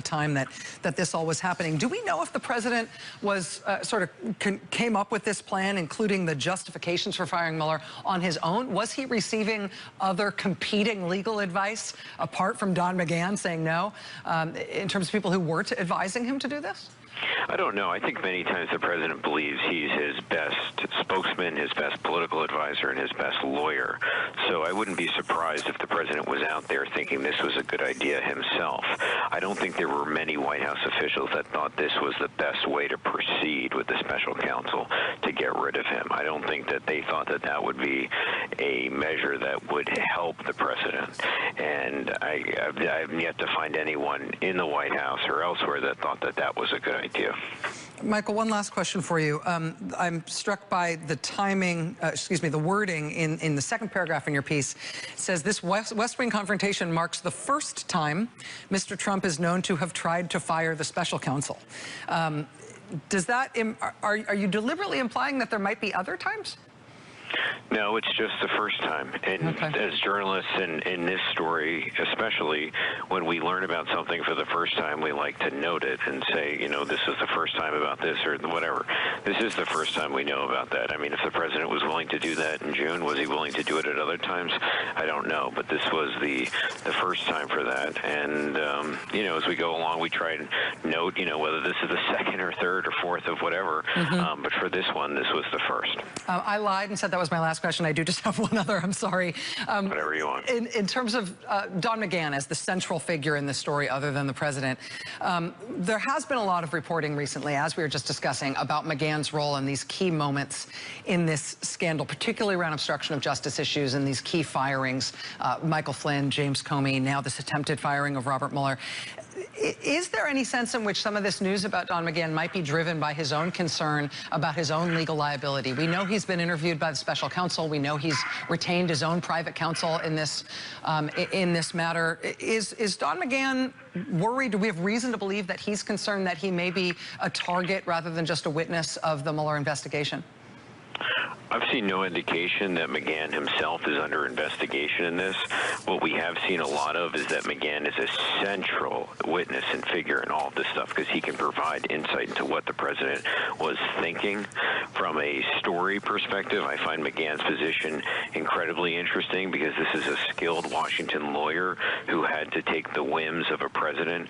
time that this all was happening. Do we know if the president was came up with this plan, including the justifications for firing Mueller, on his own? Was he receiving other competing legal advice apart from Don McGahn saying no, in terms of people who were advising him to do this? I don't know. I think many times the president believes he's his best spokesman, his best political advisor, and his best lawyer. So I wouldn't be surprised if the president was out there thinking this was a good idea himself. I don't think there were many White House officials that thought this was the best way to proceed with the special counsel to get rid of him. I don't think that they thought that that would be a measure that would help the president. And I've yet to find anyone in the White House or elsewhere that thought that that was a good idea. Michael, one last question for you. I'm struck by the timing, the wording in the second paragraph in your piece. It says this West Wing confrontation marks the first time Mr. Trump is known to have tried to fire the special counsel. Does that, are you deliberately implying that there might be other times? No, it's just the first time. And as journalists in this story, especially when we learn about something for the first time, we like to note it and say, you know, this is the first time about this or whatever. This is the first time we know about that. I mean, if the president was willing to do that in June, was he willing to do it at other times? I don't know. But this was the first time for that. And, you know, as we go along, we try and note, you know, whether this is the second or third or fourth of whatever. But for this one, this was the first. I lied and said that was my last question. I do just have one other. I'm sorry. Whatever you want. In terms of Don McGahn as the central figure in this story, other than the president, there has been a lot of reporting recently, as we were just discussing, about McGahn's role in these key moments in this scandal, particularly around obstruction of justice issues and these key firings, Michael Flynn, James Comey, now this attempted firing of Robert Mueller. Is there any sense in which some of this news about Don McGahn might be driven by his own concern about his own legal liability? We know he's been interviewed by the special counsel. We know he's retained his own private counsel in this matter. Is Don McGahn worried? Do we have reason to believe that he's concerned that he may be a target rather than just a witness of the Mueller investigation? I've seen no indication that McGahn himself is under investigation in this. What we have seen a lot of is that McGahn is a central witness and figure in all of this stuff because he can provide insight into what the president was thinking. From a story perspective, I find McGahn's position incredibly interesting because this is a skilled Washington lawyer who had to take the whims of a president